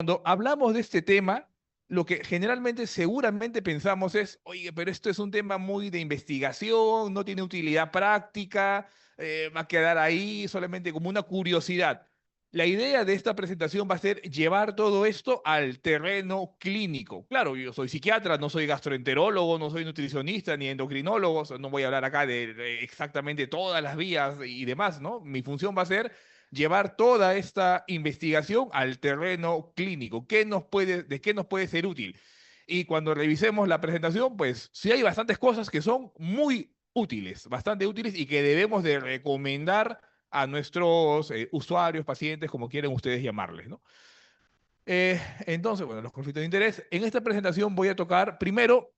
cuando hablamos de este tema, lo que generalmente seguramente pensamos es, oye, pero esto es un tema muy de investigación, no tiene utilidad práctica, va a quedar ahí solamente como una curiosidad. La idea de esta presentación va a ser llevar todo esto al terreno clínico. Claro, yo soy psiquiatra, no soy gastroenterólogo, no soy nutricionista ni endocrinólogo, o sea, no voy a hablar acá de exactamente todas las vías y demás, ¿no? Mi función va a ser llevar toda esta investigación al terreno clínico. ¿De qué nos puede ser útil? Y cuando revisemos la presentación, pues sí hay bastantes cosas que son muy útiles, bastante útiles y que debemos de recomendar a nuestros usuarios, pacientes, como quieren ustedes llamarles, ¿no? Entonces, bueno, los conflictos de interés. En esta presentación voy a tocar primero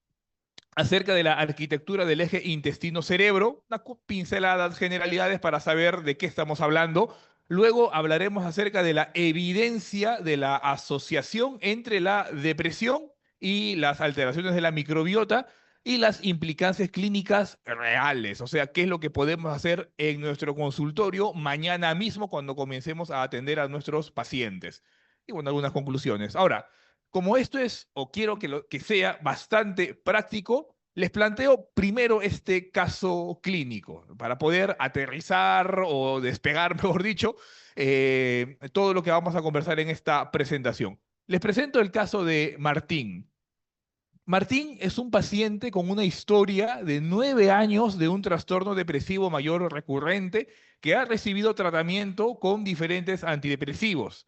acerca de la arquitectura del eje intestino-cerebro, unas pinceladas, generalidades para saber de qué estamos hablando. Luego hablaremos acerca de la evidencia de la asociación entre la depresión y las alteraciones de la microbiota y las implicancias clínicas reales, o sea, qué es lo que podemos hacer en nuestro consultorio mañana mismo cuando comencemos a atender a nuestros pacientes. Y bueno, algunas conclusiones. Ahora, como esto es, o quiero que sea bastante práctico, les planteo primero este caso clínico para poder aterrizar o despegar, mejor dicho, todo lo que vamos a conversar en esta presentación. Les presento el caso de Martín. Martín es un paciente con una historia de 9 años de un trastorno depresivo mayor recurrente que ha recibido tratamiento con diferentes antidepresivos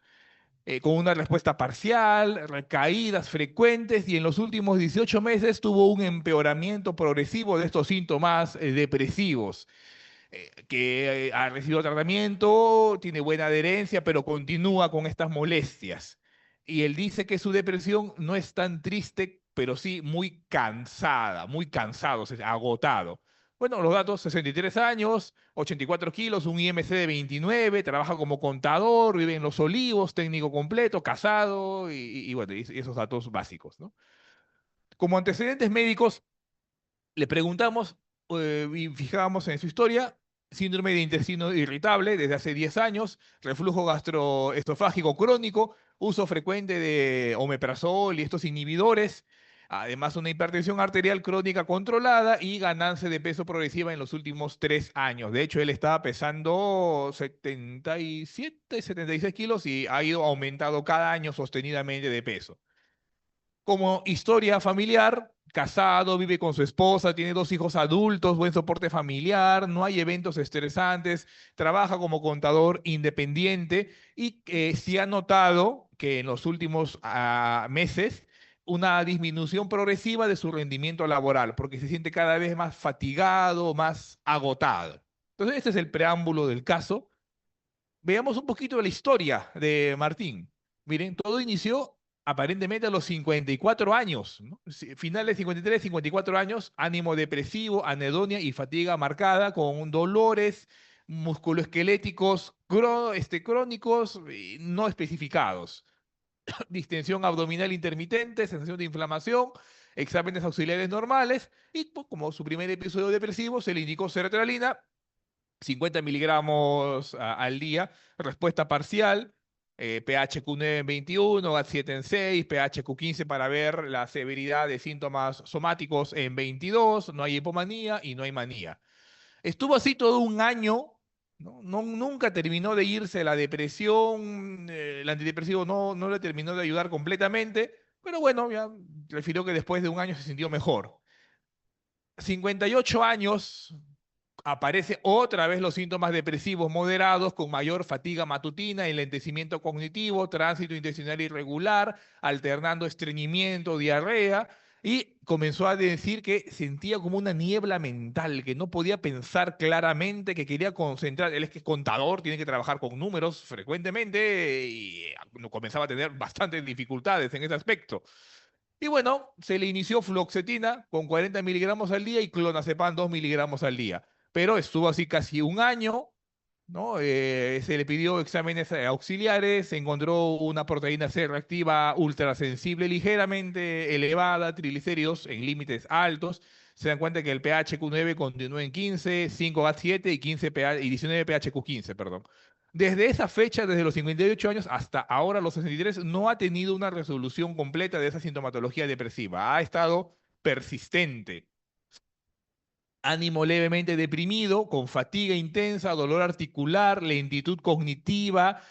con una respuesta parcial, recaídas frecuentes y en los últimos 18 meses tuvo un empeoramiento progresivo de estos síntomas depresivos, que ha recibido tratamiento, tiene buena adherencia, pero continúa con estas molestias. Y él dice que su depresión no es tan triste, pero sí muy cansada, muy cansado, o sea, agotado. Bueno, los datos, 63 años, 84 kilos, un IMC de 29, trabaja como contador, vive en Los Olivos, técnico completo, casado y bueno, y esos datos básicos, ¿no? Como antecedentes médicos, le preguntamos y fijábamos en su historia, síndrome de intestino irritable desde hace 10 años, reflujo gastroesofágico crónico, uso frecuente de omeprazol y estos inhibidores, además una hipertensión arterial crónica controlada y ganancia de peso progresiva en los últimos 3 años. De hecho, él estaba pesando 77, 76 kilos y ha ido aumentando cada año sostenidamente de peso. Como historia familiar, casado, vive con su esposa, tiene 2 hijos adultos, buen soporte familiar, no hay eventos estresantes, trabaja como contador independiente y sí ha notado que en los últimos meses una disminución progresiva de su rendimiento laboral, porque se siente cada vez más fatigado, más agotado. Entonces, este es el preámbulo del caso. Veamos un poquito de la historia de Martín. Miren, todo inició aparentemente a los 54 años, ¿no? Finales 53, 54 años, ánimo depresivo, anedonia y fatiga marcada con dolores musculoesqueléticos crónicos y no especificados, distensión abdominal intermitente, sensación de inflamación, exámenes auxiliares normales y pues, como su primer episodio depresivo se le indicó sertralina 50 miligramos al día, respuesta parcial, pH Q9 en 21, GAT7 en 6, pH Q15 para ver la severidad de síntomas somáticos en 22, no hay hipomanía y no hay manía. Estuvo así todo un año, ¿no? Nunca terminó de irse la depresión, el antidepresivo no le terminó de ayudar completamente, pero bueno, ya refirió que después de un año se sintió mejor. 58 años, aparece otra vez los síntomas depresivos moderados con mayor fatiga matutina, enlentecimiento cognitivo, tránsito intestinal irregular, alternando estreñimiento, diarrea, y comenzó a decir que sentía como una niebla mental, que no podía pensar claramente, que quería concentrar. Él es que es contador, tiene que trabajar con números frecuentemente y comenzaba a tener bastantes dificultades en ese aspecto. Y bueno, se le inició fluoxetina con 40 miligramos al día y clonazepam 2 miligramos al día. Pero estuvo así casi un año, ¿no? Se le pidió exámenes auxiliares, se encontró una proteína C reactiva ultrasensible ligeramente elevada, triglicéridos en límites altos. Se dan cuenta que el pH Q9 continúa en 15, 5 GAT7 y 15 pH, y 19 pH Q15, perdón. Desde esa fecha, desde los 58 años hasta ahora, los 63, no ha tenido una resolución completa de esa sintomatología depresiva. Ha estado persistente. Ánimo levemente deprimido, con fatiga intensa, dolor articular, lentitud cognitiva,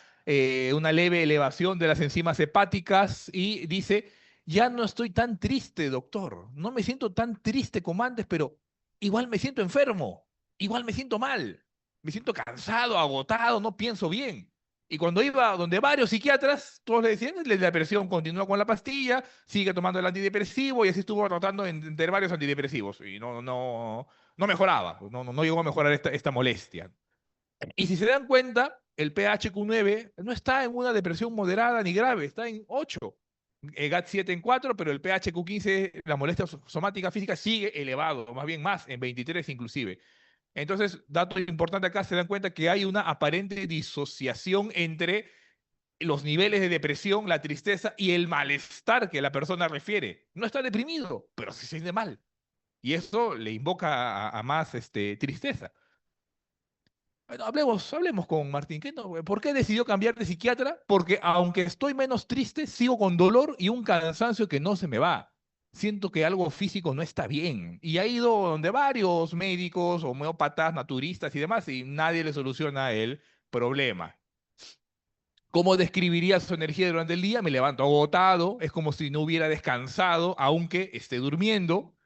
una leve elevación de las enzimas hepáticas y dice, ya no estoy tan triste, doctor, no me siento tan triste como antes, pero igual me siento enfermo, igual me siento mal, me siento cansado, agotado, no pienso bien. Y cuando iba donde varios psiquiatras, todos le decían, la depresión continúa con la pastilla, sigue tomando el antidepresivo y así estuvo tratando entre varios antidepresivos. Y no mejoraba, no llegó a mejorar esta molestia. Y si se dan cuenta, el PHQ-9 no está en una depresión moderada ni grave, está en 8. GAT-7 en 4, pero el PHQ-15, la molestia somática física, sigue elevado, más bien más, en 23 inclusive. Entonces, dato importante acá, se dan cuenta que hay una aparente disociación entre los niveles de depresión, la tristeza y el malestar que la persona refiere. No está deprimido, pero se siente mal. Y eso le invoca a más tristeza. Bueno, hablemos con Martín. ¿Por qué decidió cambiar de psiquiatra? Porque aunque estoy menos triste, sigo con dolor y un cansancio que no se me va. Siento que algo físico no está bien. Y ha ido donde varios médicos, homeópatas, naturistas y demás, y nadie le soluciona el problema. ¿Cómo describiría su energía durante el día? Me levanto agotado, es como si no hubiera descansado, aunque esté durmiendo.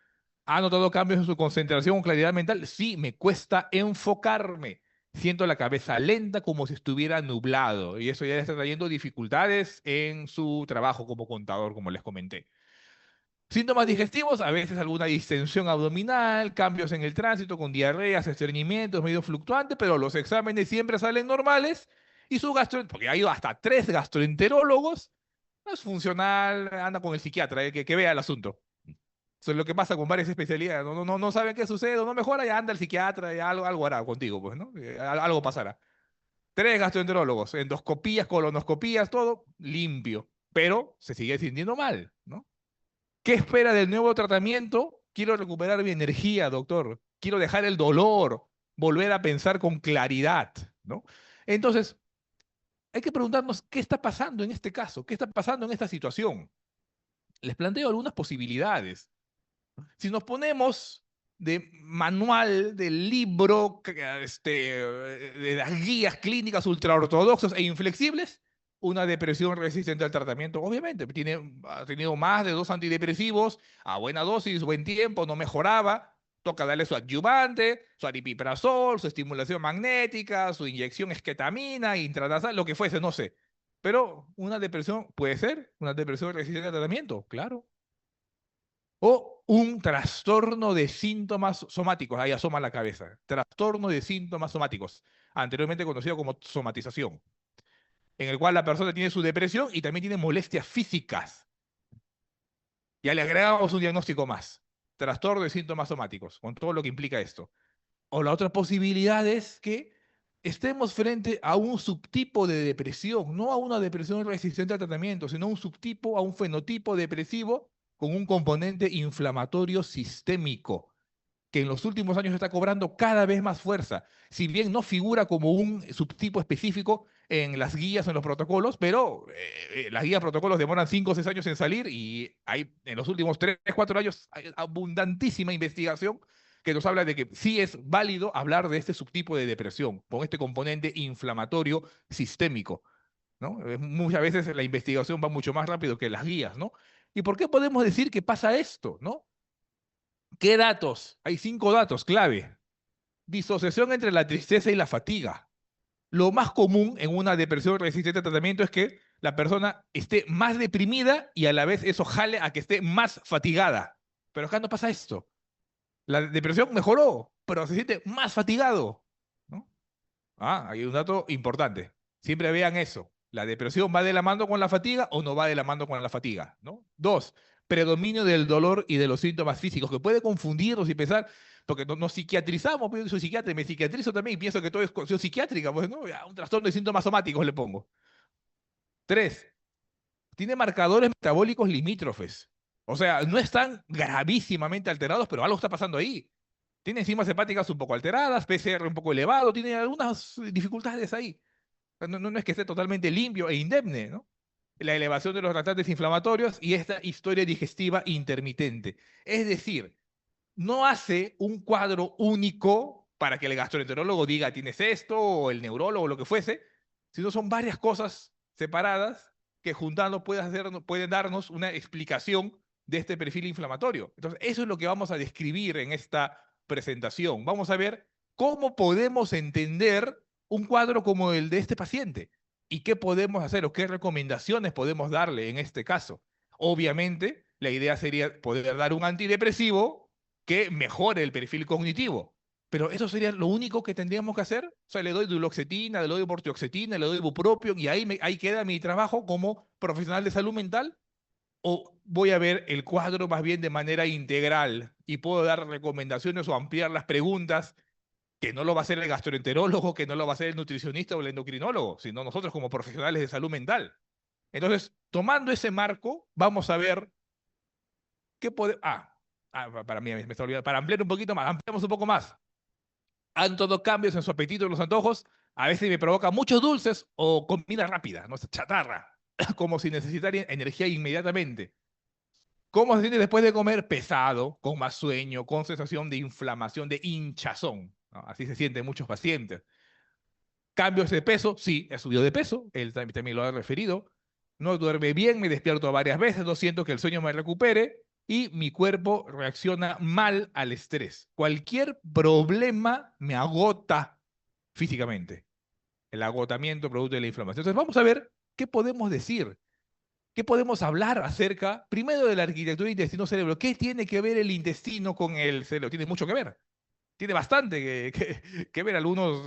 ¿Ha notado cambios en su concentración o claridad mental? Sí, me cuesta enfocarme. Siento la cabeza lenta como si estuviera nublado y eso ya le está trayendo dificultades en su trabajo como contador, como les comenté. Síntomas digestivos, a veces alguna distensión abdominal, cambios en el tránsito con diarreas, estreñimientos medio fluctuantes, pero los exámenes siempre salen normales y su porque ha ido hasta 3 gastroenterólogos, no es funcional, anda con el psiquiatra, que vea el asunto. Eso es lo que pasa con varias especialidades. No saben qué sucede, no mejora, ya anda el psiquiatra, ya algo hará contigo, pues, ¿no? Algo pasará. 3 gastroenterólogos, endoscopías, colonoscopías, todo limpio, pero se sigue sintiendo mal, ¿no? ¿Qué espera del nuevo tratamiento? Quiero recuperar mi energía, doctor. Quiero dejar el dolor, volver a pensar con claridad, ¿no? Entonces, hay que preguntarnos qué está pasando en este caso, qué está pasando en esta situación. Les planteo algunas posibilidades. Si nos ponemos de manual, del libro, de las guías clínicas ultraortodoxas e inflexibles, una depresión resistente al tratamiento, obviamente, ha tenido más de 2 antidepresivos, a buena dosis, buen tiempo, no mejoraba, toca darle su adyuvante, su aripiprazol, su estimulación magnética, su inyección esquetamina, intranasal, lo que fuese, no sé. Pero una depresión puede ser, una depresión resistente al tratamiento, claro. O un trastorno de síntomas somáticos, ahí asoma la cabeza. Trastorno de síntomas somáticos, anteriormente conocido como somatización, en el cual la persona tiene su depresión y también tiene molestias físicas. Ya le agregamos un diagnóstico más. Trastorno de síntomas somáticos, con todo lo que implica esto. O la otra posibilidad es que estemos frente a un subtipo de depresión, no a una depresión resistente al tratamiento, sino un subtipo, a un fenotipo depresivo con un componente inflamatorio sistémico, que en los últimos años está cobrando cada vez más fuerza. Si bien no figura como un subtipo específico en las guías, en los protocolos, pero las guías protocolos demoran 5 o 6 años en salir y hay en los últimos 3 4 años hay abundantísima investigación que nos habla de que sí es válido hablar de este subtipo de depresión, con este componente inflamatorio sistémico, ¿no? Muchas veces la investigación va mucho más rápido que las guías, ¿no? ¿Y por qué podemos decir que pasa esto, ¿no? ¿Qué datos? Hay 5 datos clave. Disociación entre la tristeza y la fatiga. Lo más común en una depresión resistente a tratamiento es que la persona esté más deprimida y a la vez eso jale a que esté más fatigada. Pero acá no pasa esto. La depresión mejoró, pero se siente más fatigado, ¿no? Hay un dato importante. Siempre vean eso. ¿La depresión va de la mano con la fatiga o no va de la mano con la fatiga? ¿No? 2, predominio del dolor y de los síntomas físicos, que puede confundirnos y pensar, porque nos psiquiatrizamos, pues yo soy psiquiatra y me psiquiatrizo también y pienso que todo es cuestión psiquiátrica, pues no, ya, un trastorno de síntomas somáticos le pongo. 3, tiene marcadores metabólicos limítrofes. O sea, no están gravísimamente alterados, pero algo está pasando ahí. Tiene enzimas hepáticas un poco alteradas, PCR un poco elevado, tiene algunas dificultades ahí. No es que esté totalmente limpio e indemne, ¿no? La elevación de los tratantes inflamatorios y esta historia digestiva intermitente. Es decir, no hace un cuadro único para que el gastroenterólogo diga tienes esto, o el neurólogo, o lo que fuese, sino son varias cosas separadas que juntando pueden darnos una explicación de este perfil inflamatorio. Entonces, eso es lo que vamos a describir en esta presentación. Vamos a ver cómo podemos entender un cuadro como el de este paciente y qué podemos hacer o qué recomendaciones podemos darle en este caso. Obviamente, la idea sería poder dar un antidepresivo que mejore el perfil cognitivo. Pero eso sería lo único que tendríamos que hacer. O sea, le doy duloxetina, le doy bortioxetina, le doy bupropión y ahí queda mi trabajo como profesional de salud mental. O voy a ver el cuadro más bien de manera integral y puedo dar recomendaciones o ampliar las preguntas que no lo va a hacer el gastroenterólogo, que no lo va a hacer el nutricionista o el endocrinólogo, sino nosotros como profesionales de salud mental. Entonces, tomando ese marco, vamos a ver qué podemos... para mí me está olvidando. Para ampliar un poquito más, ampliamos un poco más. Han todo cambios en su apetito, en los antojos. A veces me provoca muchos dulces o comida rápida, no sé, chatarra, como si necesitara energía inmediatamente. ¿Cómo se siente después de comer? Pesado, con más sueño, con sensación de inflamación, de hinchazón, ¿no? Así se sienten muchos pacientes. Cambios de peso, sí, he subido de peso, él también lo ha referido. No duerme bien, me despierto varias veces, no siento que el sueño me recupere y mi cuerpo reacciona mal al estrés. Cualquier problema me agota físicamente. El agotamiento producto de la inflamación. Entonces vamos a ver qué podemos decir, qué podemos hablar acerca, primero de la arquitectura intestino-cerebro. ¿Qué tiene que ver el intestino con el cerebro? Tiene mucho que ver. Tiene bastante que ver. Algunos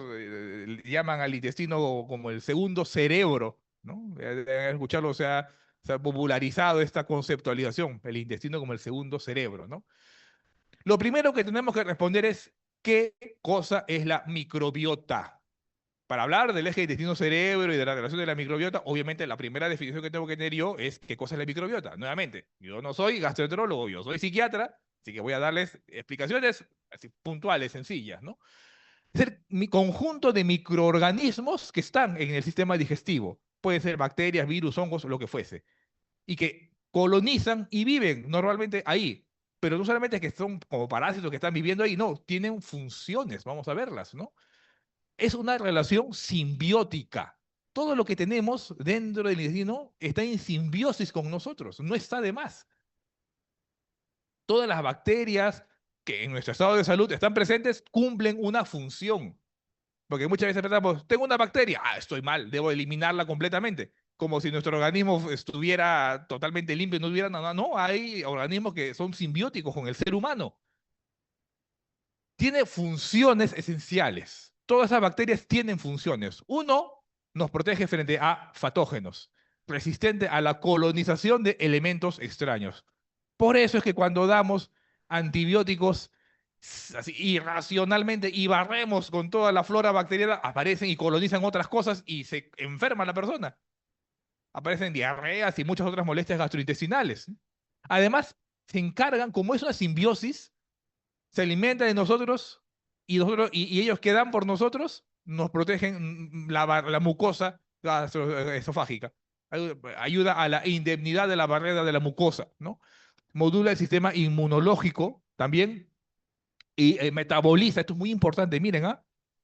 llaman al intestino como el segundo cerebro, ¿no? Escucharlo, se ha popularizado esta conceptualización, el intestino como el segundo cerebro, ¿no? Lo primero que tenemos que responder es, ¿qué cosa es la microbiota? Para hablar del eje intestino-cerebro y de la relación de la microbiota, obviamente la primera definición que tengo que tener yo es qué cosa es la microbiota. Nuevamente, yo no soy gastroenterólogo, yo soy psiquiatra, así que voy a darles explicaciones así, puntuales, sencillas, ¿no? Es mi conjunto de microorganismos que están en el sistema digestivo. Pueden ser bacterias, virus, hongos, lo que fuese. Y que colonizan y viven normalmente ahí. Pero no solamente es que son como parásitos que están viviendo ahí, no, tienen funciones, vamos a verlas, ¿no? Es una relación simbiótica. Todo lo que tenemos dentro del intestino está en simbiosis con nosotros, no está de más. Todas las bacterias que en nuestro estado de salud están presentes cumplen una función. Porque muchas veces pensamos, tengo una bacteria, estoy mal, debo eliminarla completamente. Como si nuestro organismo estuviera totalmente limpio y no tuviera nada. No, hay organismos que son simbióticos con el ser humano. Tiene funciones esenciales. Todas esas bacterias tienen funciones. Uno, nos protege frente a patógenos, resistente a la colonización de elementos extraños. Por eso es que cuando damos antibióticos así, irracionalmente y barremos con toda la flora bacteriana, aparecen y colonizan otras cosas y se enferma la persona. Aparecen diarreas y muchas otras molestias gastrointestinales. Además, se encargan, como es una simbiosis, se alimentan de nosotros y ellos que dan por nosotros nos protegen la mucosa esofágica. Ayuda a la indemnidad de la barrera de la mucosa, ¿no? Modula el sistema inmunológico también y metaboliza, esto es muy importante, miren,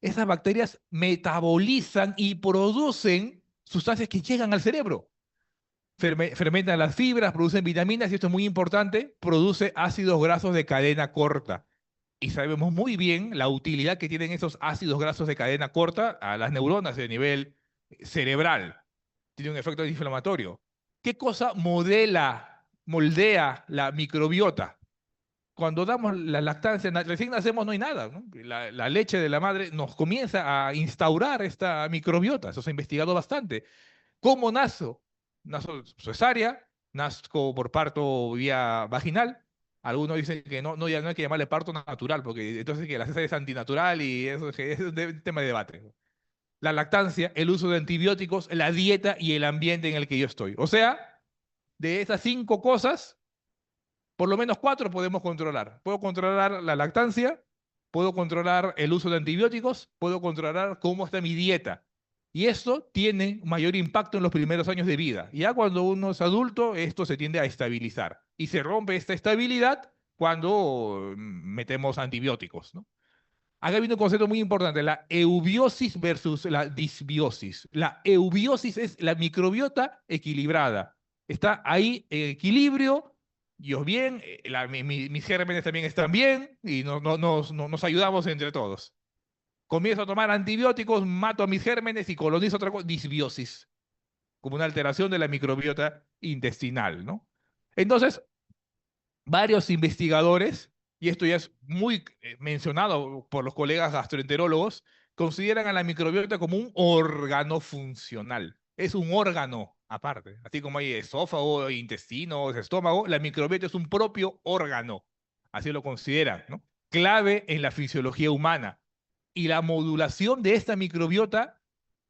esas bacterias metabolizan y producen sustancias que llegan al cerebro. Fermentan las fibras, producen vitaminas y esto es muy importante, produce ácidos grasos de cadena corta. Y sabemos muy bien la utilidad que tienen esos ácidos grasos de cadena corta a las neuronas de nivel cerebral. Tiene un efecto inflamatorio. ¿Qué cosa moldea la microbiota? Cuando damos la lactancia, recién nacemos no hay nada, ¿no? La leche de la madre nos comienza a instaurar esta microbiota, eso se ha investigado bastante. ¿Cómo nazo? Nazo cesárea, nazco por parto vía vaginal. Algunos dicen que no, ya no hay que llamarle parto natural, porque entonces que la cesárea es antinatural y eso es un tema de debate. La lactancia, el uso de antibióticos, la dieta y el ambiente en el que yo estoy. O sea, de esas 5 cosas, por lo menos 4 podemos controlar. Puedo controlar la lactancia, puedo controlar el uso de antibióticos, puedo controlar cómo está mi dieta. Y esto tiene mayor impacto en los primeros años de vida. Ya cuando uno es adulto, esto se tiende a estabilizar. Y se rompe esta estabilidad cuando metemos antibióticos, ¿no? Acá viene un concepto muy importante, la eubiosis versus la disbiosis. La eubiosis es la microbiota equilibrada. Está ahí en equilibrio, yo bien, mis gérmenes también están bien y nos ayudamos entre todos. Comienzo a tomar antibióticos, mato a mis gérmenes y colonizo otra cosa, disbiosis, como una alteración de la microbiota intestinal, ¿no? Entonces, varios investigadores, y esto ya es muy mencionado por los colegas gastroenterólogos, consideran a la microbiota como un órgano funcional. Es un órgano aparte. Así como hay esófago, intestinos, estómago, la microbiota es un propio órgano. Así lo consideran, ¿no? Clave en la fisiología humana. Y la modulación de esta microbiota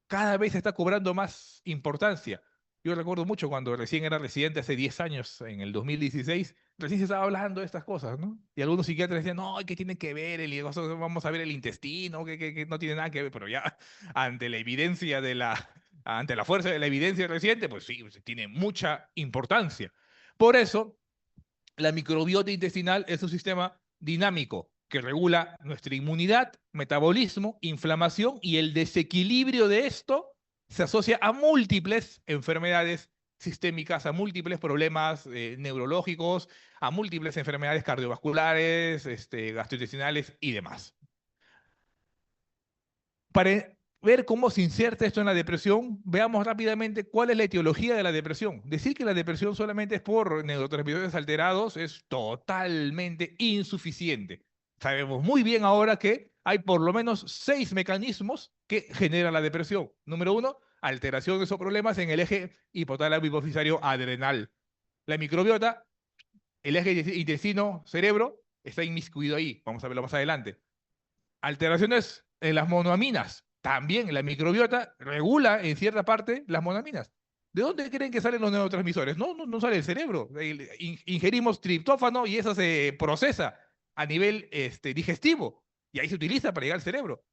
cada vez está cobrando más importancia. Yo recuerdo mucho cuando recién era residente hace 10 años, en el 2016, recién se estaba hablando de estas cosas, ¿no? Y algunos psiquiatras decían, no, ¿qué tiene que ver? Vamos a ver el intestino, que no tiene nada que ver, pero ya ante la evidencia ante la fuerza de la evidencia reciente, pues sí, pues tiene mucha importancia. Por eso, la microbiota intestinal es un sistema dinámico que regula nuestra inmunidad, metabolismo, inflamación y el desequilibrio de esto se asocia a múltiples enfermedades sistémicas, a múltiples problemas neurológicos, a múltiples enfermedades cardiovasculares, gastrointestinales y demás. Para ver cómo se inserta esto en la depresión, veamos rápidamente cuál es la etiología de la depresión. Decir que la depresión solamente es por neurotransmisores alterados es totalmente insuficiente. Sabemos muy bien ahora que hay por lo menos 6 mecanismos que generan la depresión. Número 1, alteraciones o problemas en el eje hipotálamo hipofisario adrenal. La microbiota, el eje intestino-cerebro, está inmiscuido ahí. Vamos a verlo más adelante. Alteraciones en las monoaminas. También la microbiota regula en cierta parte las monoaminas. ¿De dónde creen que salen los neurotransmisores? No sale del cerebro. Ingerimos triptófano y eso se procesa a nivel digestivo y ahí se utiliza para llegar al cerebro.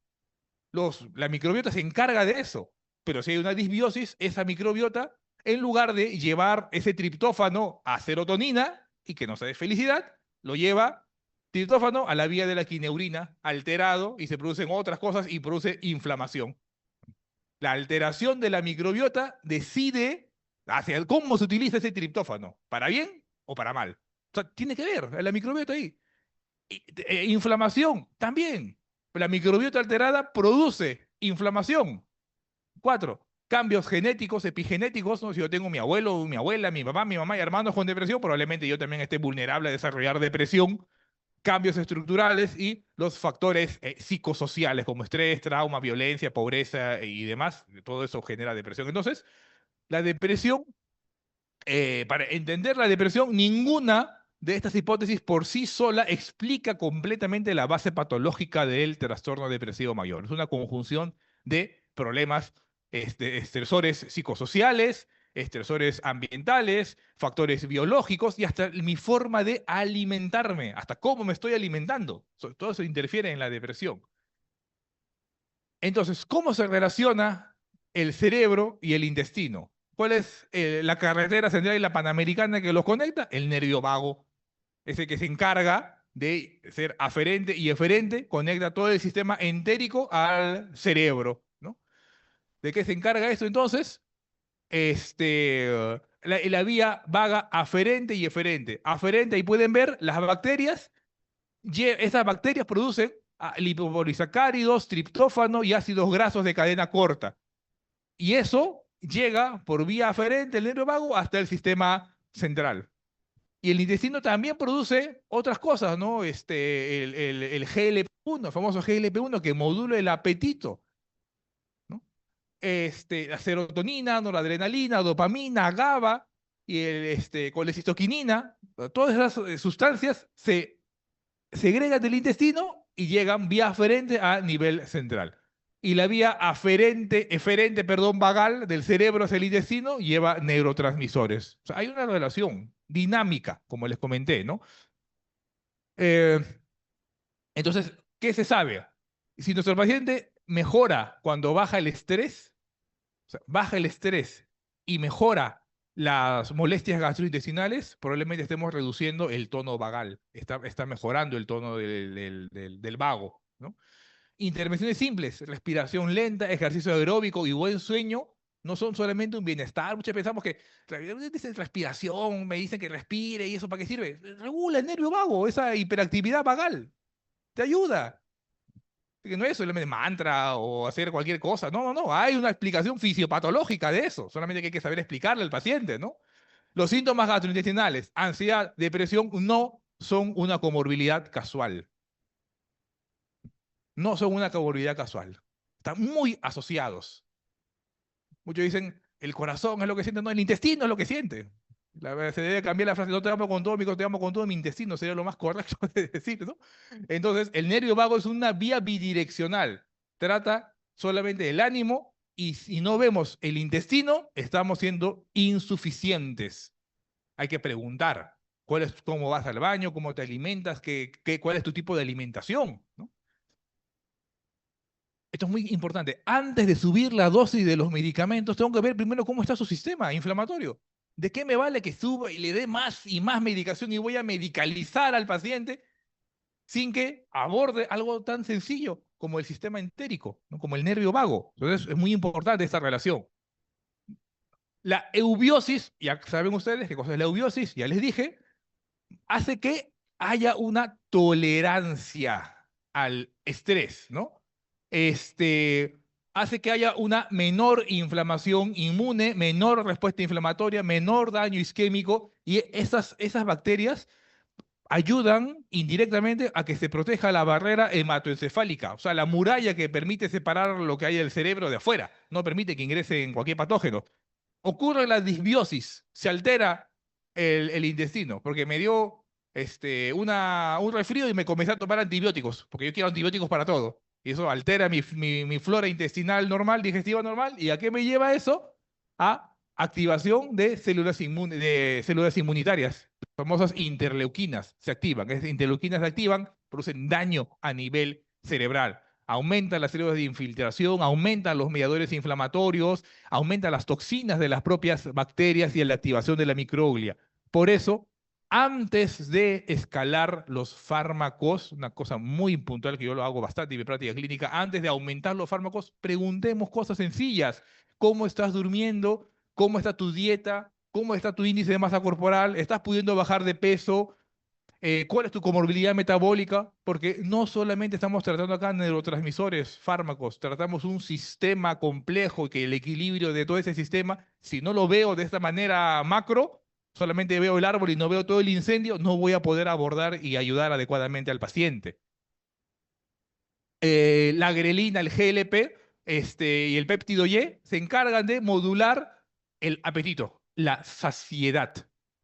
La microbiota se encarga de eso, pero si hay una disbiosis, esa microbiota, en lugar de llevar ese triptófano a serotonina y que nos dé felicidad, lo lleva triptófano a la vía de la quineurina, alterado, y se producen otras cosas y produce inflamación. La alteración de la microbiota decide hacia cómo se utiliza ese triptófano, para bien o para mal. O sea, tiene que ver la microbiota ahí. Inflamación, también. La microbiota alterada produce inflamación. 4, cambios genéticos, epigenéticos, ¿no? Si yo tengo mi abuelo, mi abuela, mi mamá y hermanos con depresión, probablemente yo también esté vulnerable a desarrollar depresión. Cambios estructurales y los factores psicosociales como estrés, trauma, violencia, pobreza y demás. Todo eso genera depresión. Entonces, la depresión, para entender la depresión, ninguna de estas hipótesis por sí sola explica completamente la base patológica del trastorno depresivo mayor. Es una conjunción de problemas, estresores psicosociales, estresores ambientales, factores biológicos y hasta mi forma de alimentarme, hasta cómo me estoy alimentando. Todo eso interfiere en la depresión. Entonces, ¿cómo se relaciona el cerebro y el intestino? ¿Cuál es la carretera central y la panamericana que los conecta? El nervio vago, ese que se encarga de ser aferente y eferente, conecta todo el sistema entérico al cerebro, ¿no? ¿De qué se encarga esto entonces? La vía vaga aferente y eferente. Aferente, ahí pueden ver las bacterias. Esas bacterias producen lipopolisacáridos, triptófano y ácidos grasos de cadena corta. Y eso llega por vía aferente, el nervio vago, hasta el sistema central. Y el intestino también produce otras cosas, ¿no? El GLP-1, el famoso GLP-1 que modula el apetito, ¿no? La serotonina, noradrenalina, dopamina, GABA y colecistoquinina, todas esas sustancias se segregan del intestino y llegan vía aferente a nivel central. Y la vía eferente, perdón, vagal del cerebro hacia el intestino lleva neurotransmisores. O sea, hay una relación dinámica, como les comenté, ¿no? Eh, entonces, ¿qué se sabe? Si nuestro paciente mejora cuando baja el estrés, sea, baja el estrés y mejora las molestias gastrointestinales, probablemente estemos reduciendo el tono vagal, está mejorando el tono del vago, ¿no? Intervenciones simples, respiración lenta, ejercicio aeróbico y buen sueño no son solamente un bienestar. Muchos pensamos que dicen respiración, me dicen que respire y eso ¿para qué sirve? Regula el nervio vago, esa hiperactividad vagal, te ayuda. Que no es solamente mantra o hacer cualquier cosa. No, no, no. Hay una explicación fisiopatológica de eso. Solamente que hay que saber explicarle al paciente, ¿no? Los síntomas gastrointestinales, ansiedad, depresión, no son una comorbilidad casual. No son una comorbilidad casual. Están muy asociados. Muchos dicen, el corazón es lo que siente, no, el intestino es lo que siente. Se debe cambiar la frase, no te amo con todo mi corazón, te amo con todo mi intestino, sería lo más correcto de decir, ¿no? Entonces, el nervio vago es una vía bidireccional. Trata solamente el ánimo y si no vemos el intestino, estamos siendo insuficientes. Hay que preguntar, cómo vas al baño, cómo te alimentas, cuál es tu tipo de alimentación, ¿no? Esto es muy importante. Antes de subir la dosis de los medicamentos, tengo que ver primero cómo está su sistema inflamatorio. ¿De qué me vale que suba y le dé más y más medicación y voy a medicalizar al paciente sin que aborde algo tan sencillo como el sistema entérico, ¿no? Como el nervio vago? Entonces es muy importante esta relación. La eubiosis, ya saben ustedes qué cosa es la eubiosis, ya les dije, hace que haya una tolerancia al estrés, ¿no? Hace que haya una menor inflamación inmune, menor respuesta inflamatoria, menor daño isquémico, y esas bacterias ayudan indirectamente a que se proteja la barrera hematoencefálica, o sea, la muralla que permite separar lo que hay del cerebro de afuera, no permite que ingrese en cualquier patógeno. Ocurre la disbiosis, se altera el intestino, porque me dio un resfrío y me comencé a tomar antibióticos, porque yo quiero antibióticos para todo. Y eso altera mi flora intestinal normal, digestiva normal. ¿Y a qué me lleva eso? A activación de células inmunitarias, famosas interleuquinas, se activan. Esas interleuquinas se activan, producen daño a nivel cerebral. Aumentan las células de infiltración, aumentan los mediadores inflamatorios, aumenta las toxinas de las propias bacterias y la activación de la microglia. Por eso, antes de escalar los fármacos, una cosa muy puntual que yo lo hago bastante en mi práctica clínica, antes de aumentar los fármacos, preguntemos cosas sencillas. ¿Cómo estás durmiendo? ¿Cómo está tu dieta? ¿Cómo está tu índice de masa corporal? ¿Estás pudiendo bajar de peso? ¿Cuál es tu comorbilidad metabólica? Porque no solamente estamos tratando acá neurotransmisores, fármacos, tratamos un sistema complejo y que el equilibrio de todo ese sistema, si no lo veo de esta manera macro, solamente veo el árbol y no veo todo el incendio, no voy a poder abordar y ayudar adecuadamente al paciente. La grelina, el GLP, y el péptido Y se encargan de modular el apetito, la saciedad.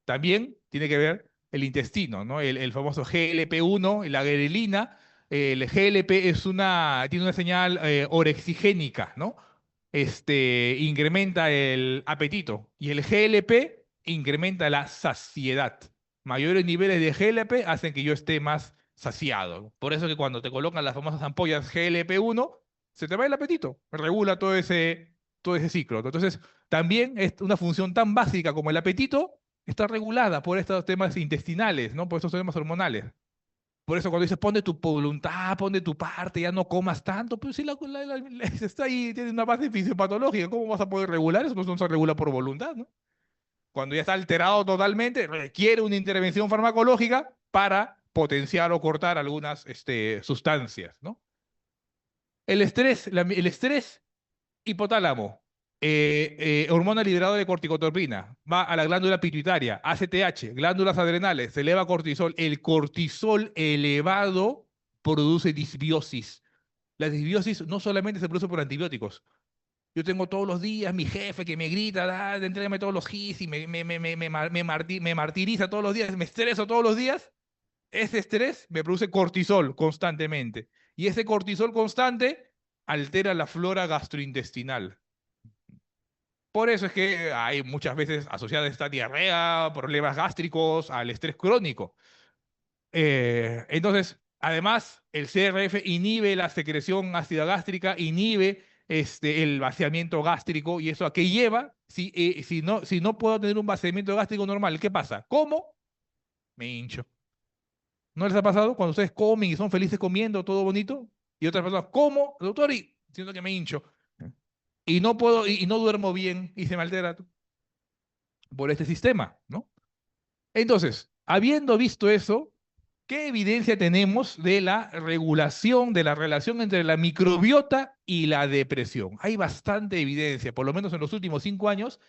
También tiene que ver el intestino, ¿no? El famoso GLP-1, la grelina. El GLP tiene una señal orexigénica, ¿no? Incrementa el apetito y el GLP incrementa la saciedad. Mayores niveles de GLP hacen que yo esté más saciado. Por eso que cuando te colocan las famosas ampollas GLP-1, se te va el apetito, regula todo ese ciclo. Entonces, también es una función tan básica como el apetito, está regulada por estos temas intestinales, ¿no? Por estos temas hormonales. Por eso cuando dices, pon tu voluntad, pon de tu parte, ya no comas tanto, pero si está ahí, tiene una base fisiopatológica, ¿cómo vas a poder regular eso? Pues no se regula por voluntad, ¿no? Cuando ya está alterado totalmente, requiere una intervención farmacológica para potenciar o cortar algunas sustancias, ¿no? El estrés hipotálamo, hormona liberadora de corticotropina, va a la glándula pituitaria, ACTH, glándulas adrenales, se eleva cortisol. El cortisol elevado produce disbiosis. La disbiosis no solamente se produce por antibióticos. Yo tengo todos los días mi jefe que me grita, entrégame todos los GIS y me martiriza todos los días, me estreso todos los días. Ese estrés me produce cortisol constantemente. Y ese cortisol constante altera la flora gastrointestinal. Por eso es que hay muchas veces asociada esta diarrea, problemas gástricos al estrés crónico. Entonces, además, el CRF inhibe la secreción ácida gástrica, inhibe el vaciamiento gástrico. ¿Y eso a qué lleva? Si no puedo tener un vaciamiento gástrico normal, ¿qué pasa? ¿Cómo? Me hincho. ¿No les ha pasado cuando ustedes comen y son felices comiendo, todo bonito? Y otras personas, ¿cómo, doctor? Y siento que me hincho. Y no puedo, y no duermo bien y se me altera por este sistema, ¿no? Entonces, habiendo visto eso, ¿qué evidencia tenemos de la regulación, de la relación entre la microbiota y la depresión? Hay bastante evidencia, por lo menos en los últimos 5 años,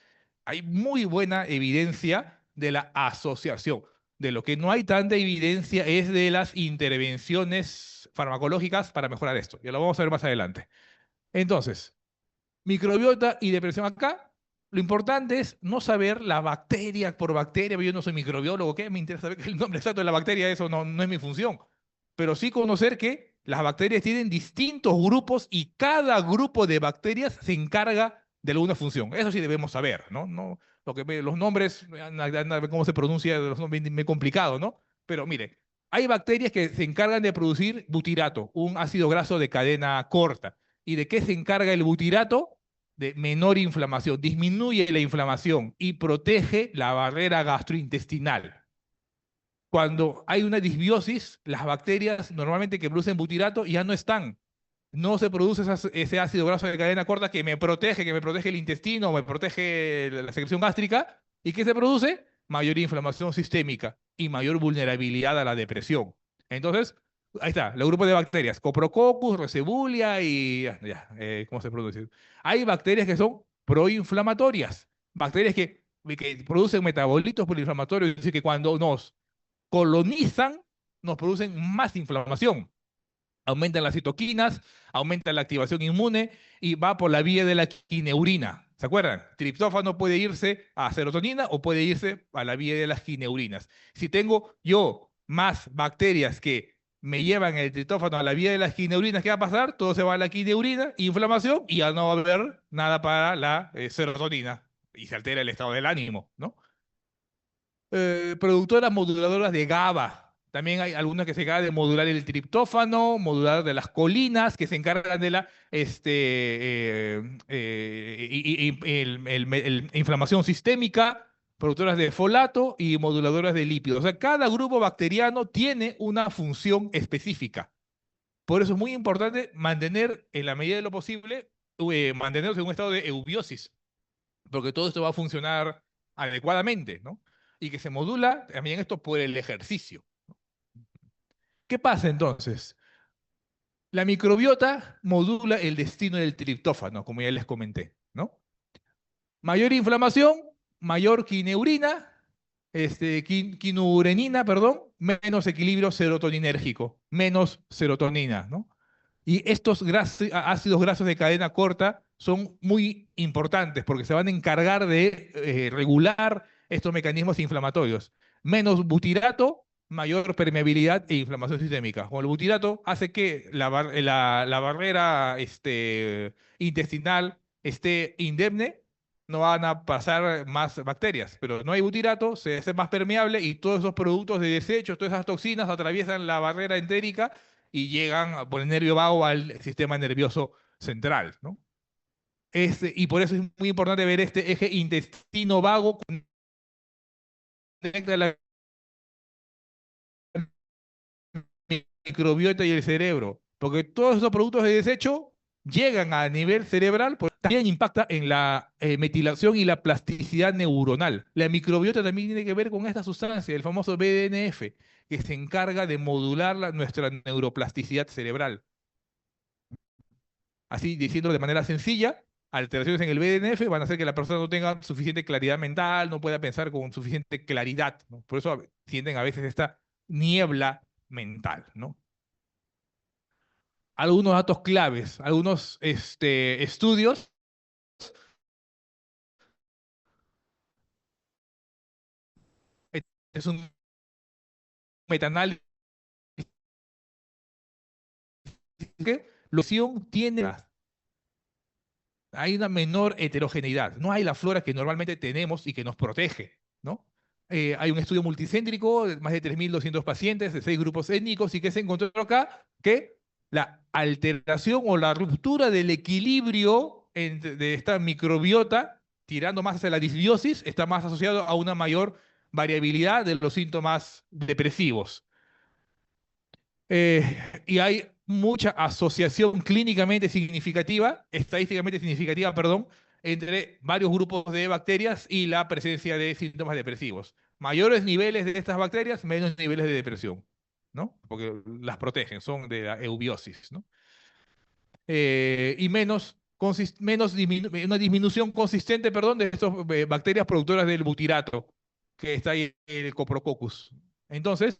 hay muy buena evidencia de la asociación. De lo que no hay tanta evidencia es de las intervenciones farmacológicas para mejorar esto. Ya lo vamos a ver más adelante. Entonces, microbiota y depresión acá. Lo importante es no saber la bacteria por bacteria, yo no soy microbiólogo, ¿qué? Me interesa saber el nombre exacto de la bacteria, eso no es mi función. Pero sí conocer que las bacterias tienen distintos grupos y cada grupo de bacterias se encarga de alguna función. Eso sí debemos saber, ¿no? Los nombres, cómo se pronuncia, los nombres me complicado, ¿no? Pero mire, hay bacterias que se encargan de producir butirato, un ácido graso de cadena corta. ¿Y de qué se encarga el butirato? De menor inflamación, disminuye la inflamación y protege la barrera gastrointestinal. Cuando hay una disbiosis, las bacterias normalmente que producen butirato ya no están. No se produce ese ácido graso de cadena corta que me protege el intestino, me protege la secreción gástrica. ¿Y qué se produce? Mayor inflamación sistémica y mayor vulnerabilidad a la depresión. Entonces, ahí está, el grupo de bacterias, Coprococcus, Roseboulia y ¿cómo se produce? Hay bacterias que son proinflamatorias, bacterias que producen metabolitos proinflamatorios, es decir, que cuando nos colonizan, nos producen más inflamación. Aumentan las citoquinas, aumenta la activación inmune y va por la vía de la quineurina. ¿Se acuerdan? Triptófano puede irse a serotonina o puede irse a la vía de las quineurinas. Si tengo yo más bacterias que me llevan el triptófano a la vía de las quineurinas, ¿qué va a pasar? Todo se va a la quineurina, inflamación y ya no va a haber nada para la serotonina y se altera el estado del ánimo, ¿no? Productoras moduladoras de GABA. También hay algunas que se encargan de modular el triptófano, modular de las colinas, que se encargan de la inflamación sistémica, productoras de folato y moduladoras de lípidos. O sea, cada grupo bacteriano tiene una función específica. Por eso es muy importante mantener, en la medida de lo posible, mantenernos en un estado de eubiosis, porque todo esto va a funcionar adecuadamente, ¿no? Y que se modula también esto por el ejercicio. ¿Qué pasa entonces? La microbiota modula el destino del triptófano, como ya les comenté, ¿no? Mayor inflamación, mayor quineurina, quinurenina, perdón, menos equilibrio serotoninérgico, menos serotonina, ¿no? Y estos ácidos grasos de cadena corta son muy importantes porque se van a encargar de regular estos mecanismos inflamatorios. Menos butirato, mayor permeabilidad e inflamación sistémica. Con el butirato hace que la barrera intestinal esté indemne, no van a pasar más bacterias, pero no hay butirato, se hace más permeable y todos esos productos de desecho, todas esas toxinas atraviesan la barrera entérica y llegan por el nervio vago al sistema nervioso central, ¿no? Y por eso es muy importante ver este eje intestino vago que conecta la microbiota y el cerebro, porque todos esos productos de desecho llegan a nivel cerebral, pues también impacta en la metilación y la plasticidad neuronal. La microbiota también tiene que ver con esta sustancia, el famoso BDNF, que se encarga de modular nuestra neuroplasticidad cerebral. Así, diciéndolo de manera sencilla, alteraciones en el BDNF van a hacer que la persona no tenga suficiente claridad mental, no pueda pensar con suficiente claridad, ¿no? Por eso sienten a veces esta niebla mental, ¿no? Algunos datos claves, algunos estudios. Este es un metaanálisis que la opción tiene, hay una menor heterogeneidad, no hay la flora que normalmente tenemos y que nos protege, ¿no? Hay un estudio multicéntrico de más de 3.200 pacientes de 6 grupos étnicos y que se encontró acá que la alteración o la ruptura del equilibrio de esta microbiota, tirando más hacia la disbiosis, está más asociado a una mayor variabilidad de los síntomas depresivos. Y hay mucha asociación clínicamente significativa, estadísticamente significativa, perdón, entre varios grupos de bacterias y la presencia de síntomas depresivos. Mayores niveles de estas bacterias, menos niveles de depresión, ¿no? Porque las protegen, son de la eubiosis, ¿no? Y una disminución consistente, perdón, de estas bacterias productoras del butirato, que está ahí en el Coprococcus. Entonces,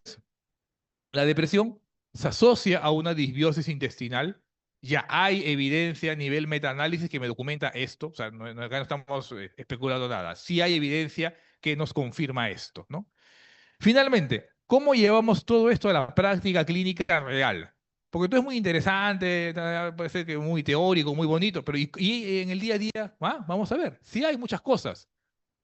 la depresión se asocia a una disbiosis intestinal. Ya hay evidencia a nivel metaanálisis que me documenta esto. O sea, acá no estamos especulando nada. Sí hay evidencia que nos confirma esto, ¿no? Finalmente, ¿cómo llevamos todo esto a la práctica clínica real? Porque todo es muy interesante, puede ser que muy teórico, muy bonito, pero y en el día a día, vamos a ver, sí hay muchas cosas.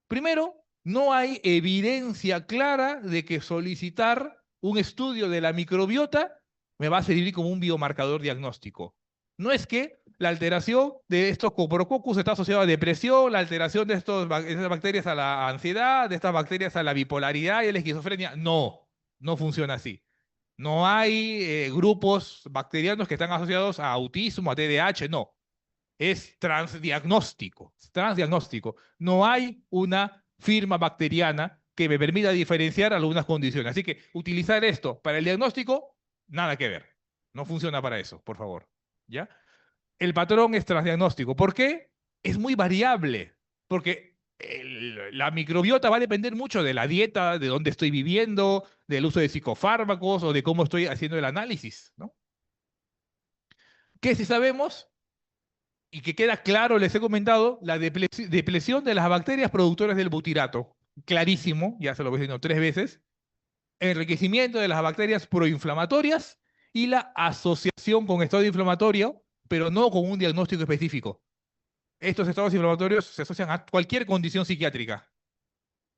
Primero, no hay evidencia clara de que solicitar un estudio de la microbiota me va a servir como un biomarcador diagnóstico. No es que la alteración de estos Coprococcus está asociada a depresión, la alteración de estas bacterias a la ansiedad, de estas bacterias a la bipolaridad y a la esquizofrenia. No, no funciona así. No hay grupos bacterianos que están asociados a autismo, a TDAH, no. Es transdiagnóstico, transdiagnóstico. No hay una firma bacteriana que me permita diferenciar algunas condiciones. Así que utilizar esto para el diagnóstico, nada que ver. No funciona para eso, por favor. ¿Ya? El patrón es transdiagnóstico. ¿Por qué? Es muy variable, porque la microbiota va a depender mucho de la dieta, de dónde estoy viviendo, del uso de psicofármacos o de cómo estoy haciendo el análisis, ¿no? ¿Qué si sabemos? Y que queda claro, les he comentado, la depresión de las bacterias productoras del butirato. Clarísimo, ya se lo he diciendo 3 veces. Enriquecimiento de las bacterias proinflamatorias y la asociación con estado inflamatorio, pero no con un diagnóstico específico. Estos estados inflamatorios se asocian a cualquier condición psiquiátrica.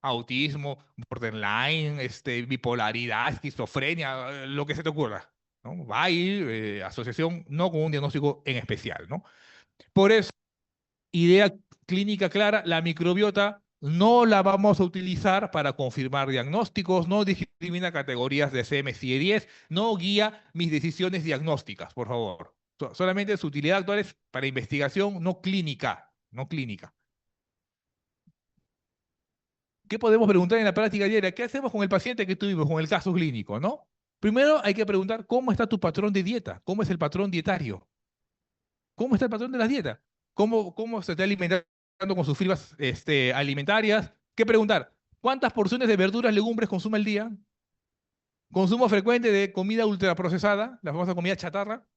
Autismo, borderline, bipolaridad, esquizofrenia, lo que se te ocurra, ¿no? Va a ir asociación no con un diagnóstico en especial, ¿no? Por eso, idea clínica clara, la microbiota no la vamos a utilizar para confirmar diagnósticos, no discrimina categorías de CM-10, no guía mis decisiones diagnósticas, por favor. Solamente su utilidad actual es para investigación, no clínica, no clínica. ¿Qué podemos preguntar en la práctica diaria? ¿Qué hacemos con el paciente que tuvimos, con el caso clínico, no? Primero hay que preguntar cómo está tu patrón de dieta, cómo es el patrón dietario, cómo está el patrón de las dietas, cómo se está alimentando con sus fibras alimentarias. ¿Qué preguntar? ¿Cuántas porciones de verduras, legumbres consume al día? ¿Consumo frecuente de comida ultraprocesada, la famosa comida chatarra?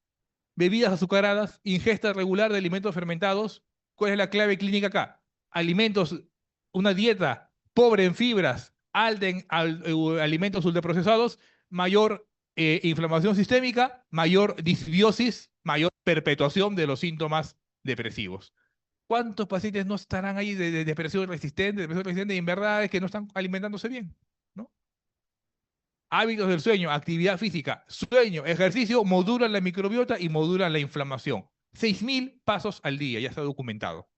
¿Bebidas azucaradas? ¿Ingesta regular de alimentos fermentados? ¿Cuál es la clave clínica acá? Alimentos, una dieta pobre en fibras, alta en alimentos ultraprocesados, mayor inflamación sistémica, mayor disbiosis, mayor perpetuación de los síntomas depresivos. ¿Cuántos pacientes no estarán ahí de depresión resistente y en verdad es que no están alimentándose bien? ¿No? Hábitos del sueño, actividad física, sueño, ejercicio, modulan la microbiota y modulan la inflamación. 6.000 pasos al día, ya está documentado.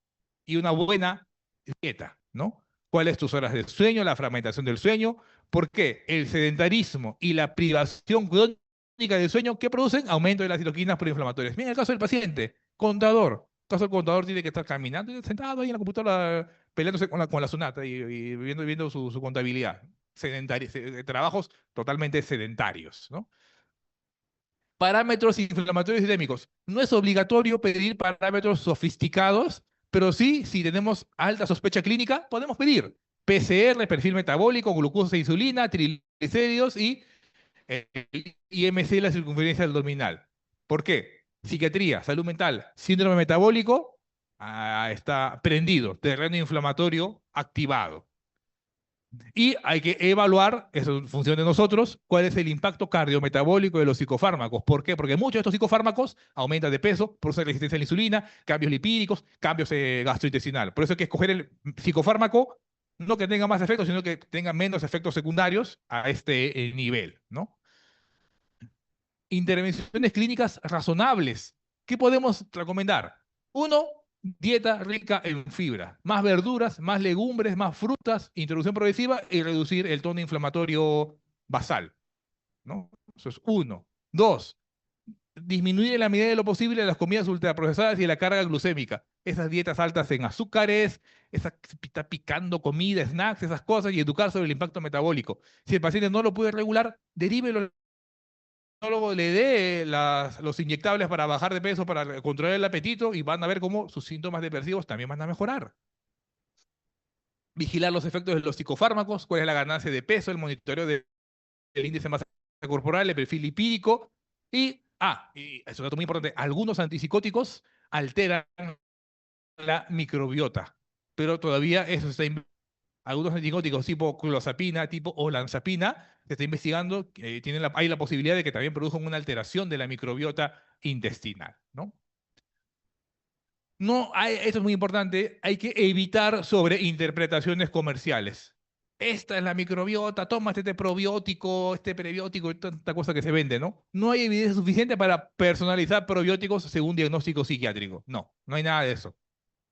Y una buena dieta, ¿no? ¿Cuáles tus horas de sueño, la fragmentación del sueño? ¿Por qué? El sedentarismo y la privación crónica del sueño, ¿qué producen? Aumento de las citoquinas proinflamatorias. Mira el caso del paciente, contador. El caso del contador tiene que estar caminando y sentado ahí en la computadora peleándose con la Sunata y viendo su contabilidad. Trabajos totalmente sedentarios, ¿no? Parámetros inflamatorios sistémicos. No es obligatorio pedir parámetros sofisticados, pero sí, si tenemos alta sospecha clínica, podemos pedir PCR, perfil metabólico, glucosa e insulina, triglicéridos y el IMC, la circunferencia abdominal. ¿Por qué? Psiquiatría, salud mental, síndrome metabólico, está prendido, terreno inflamatorio activado. Y hay que evaluar, eso es función de nosotros, cuál es el impacto cardiometabólico de los psicofármacos. ¿Por qué? Porque muchos de estos psicofármacos aumentan de peso, producen resistencia a la insulina, cambios lipídicos, cambios gastrointestinal. Por eso hay que escoger el psicofármaco, no que tenga más efectos, sino que tenga menos efectos secundarios a este nivel, ¿no? intervenciones clínicas razonables. ¿Qué podemos recomendar? Uno, dieta rica en fibra. Más verduras, más legumbres, más frutas, introducción progresiva y reducir el tono inflamatorio basal, ¿no? Eso es uno. Dos, disminuir en la medida de lo posible las comidas ultraprocesadas y la carga glucémica. Esas dietas altas en azúcares, esa está picando comida, snacks, esas cosas, y educar sobre el impacto metabólico. Si el paciente no lo puede regular, derívelo al nutriólogo, le dé los inyectables para bajar de peso, para controlar el apetito, y van a ver cómo sus síntomas depresivos también van a mejorar. Vigilar los efectos de los psicofármacos, cuál es la ganancia de peso, el monitoreo del índice de masa corporal, el perfil lipídico, y es un dato muy importante, algunos antipsicóticos alteran la microbiota, pero todavía eso está algunos antipsicóticos tipo clozapina, tipo olanzapina, se está investigando, hay la posibilidad de que también produzcan una alteración de la microbiota intestinal, ¿no? No hay, esto es muy importante, hay que evitar sobreinterpretaciones comerciales. Esta es la microbiota, toma este probiótico, este prebiótico, y tanta cosa que se vende, ¿no? No hay evidencia suficiente para personalizar probióticos según diagnóstico psiquiátrico. No, no hay nada de eso.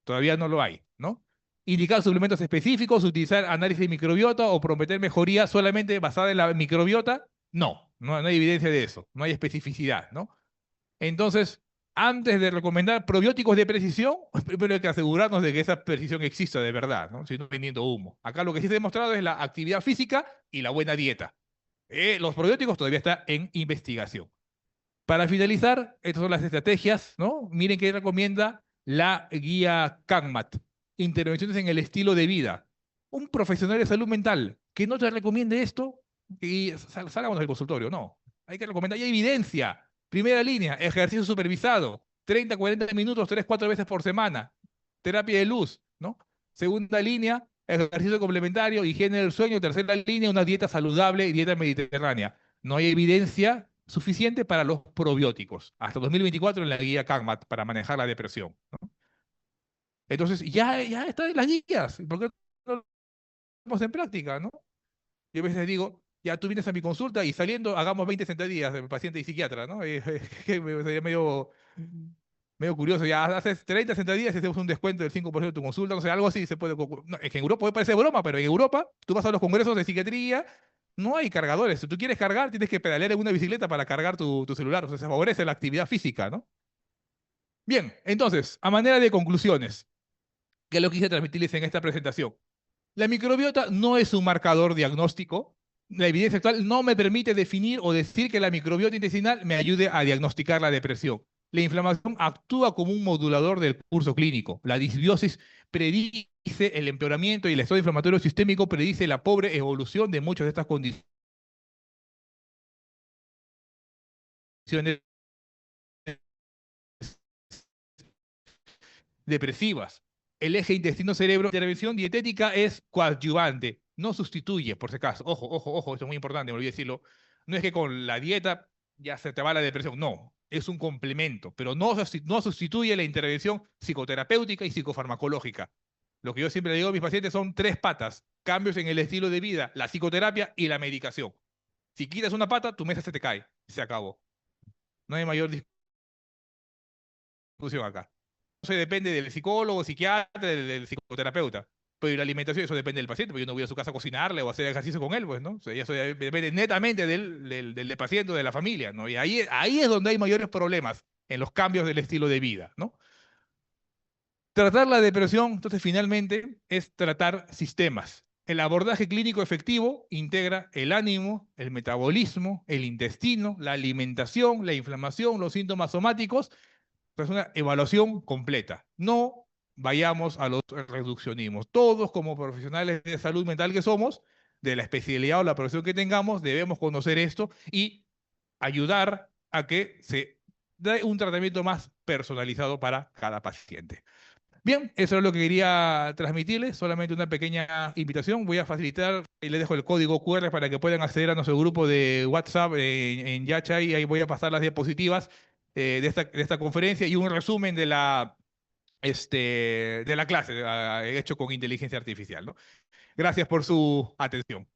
Todavía no lo hay, ¿no? Indicar suplementos específicos, utilizar análisis de microbiota o prometer mejoría solamente basada en la microbiota. No, no hay evidencia de eso, no hay especificidad, ¿no? Entonces, antes de recomendar probióticos de precisión, primero hay que asegurarnos de que esa precisión exista de verdad, ¿no? Si no vendiendo humo. Acá lo que sí se ha demostrado es la actividad física y la buena dieta. Los probióticos todavía están en investigación. Para finalizar, estas son las estrategias, ¿no? Miren qué recomienda la guía CANMAT. Intervenciones en el estilo de vida. Un profesional de salud mental que no te recomiende esto y salgamos del consultorio. No, hay que recomendar. Hay evidencia. Primera línea, ejercicio supervisado. 30, 40 minutos, 3, 4 veces por semana. Terapia de luz, ¿no? Segunda línea, ejercicio complementario, higiene del sueño. Tercera línea, una dieta saludable y dieta mediterránea. No hay evidencia suficiente para los probióticos. Hasta 2024 en la guía CANMAT para manejar la depresión, ¿no? Entonces, ya está en las guías. ¿Por qué no lo ponemos en práctica, no? Yo a veces digo, ya tú vienes a mi consulta y saliendo hagamos 20 sentadillas de paciente y psiquiatra, ¿no? Sería medio curioso. Ya haces 30 sentadillas y hacemos un descuento del 5% de tu consulta. No sé, algo así se puede. No, es que en Europa puede parecer broma, pero en Europa tú vas a los congresos de psiquiatría, no hay cargadores. Si tú quieres cargar, tienes que pedalear en una bicicleta para cargar tu celular. O sea, se favorece la actividad física, ¿no? Bien, entonces, a manera de conclusiones, que es lo que quise transmitirles en esta presentación. La microbiota no es un marcador diagnóstico. La evidencia actual no me permite definir o decir que la microbiota intestinal me ayude a diagnosticar la depresión. La inflamación actúa como un modulador del curso clínico. La disbiosis predice el empeoramiento y el estado inflamatorio sistémico predice la pobre evolución de muchas de estas condiciones depresivas. El eje intestino-cerebro, intervención dietética es coadyuvante, no sustituye, por si acaso. Ojo, ojo, ojo, esto es muy importante, me olvidé decirlo. No es que con la dieta ya se te va la depresión, no, es un complemento, pero no sustituye la intervención psicoterapéutica y psicofarmacológica. Lo que yo siempre le digo a mis pacientes son tres patas, cambios en el estilo de vida, la psicoterapia y la medicación. Si quitas una pata, tu mesa se te cae, se acabó. No hay mayor discusión acá. Eso depende del psicólogo, psiquiatra, del psicoterapeuta. Pero la alimentación, eso depende del paciente, porque yo no voy a su casa a cocinarle o a hacer ejercicio con él, pues, ¿no? O sea, eso depende netamente del paciente o de la familia, ¿no? Y ahí es donde hay mayores problemas en los cambios del estilo de vida, ¿no? Tratar la depresión, entonces, finalmente, es tratar sistemas. El abordaje clínico efectivo integra el ánimo, el metabolismo, el intestino, la alimentación, la inflamación, los síntomas somáticos. Es una evaluación completa. No vayamos a los reduccionismos. Todos como profesionales de salud mental que somos, de la especialidad o la profesión que tengamos, debemos conocer esto y ayudar a que se dé un tratamiento más personalizado para cada paciente. Bien, eso es lo que quería transmitirles, solamente una pequeña invitación. Voy a facilitar y les dejo el código QR para que puedan acceder a nuestro grupo de WhatsApp en Yacha y ahí voy a pasar las diapositivas de esta conferencia y un resumen de la clase hecho con inteligencia artificial, ¿no? Gracias por su atención.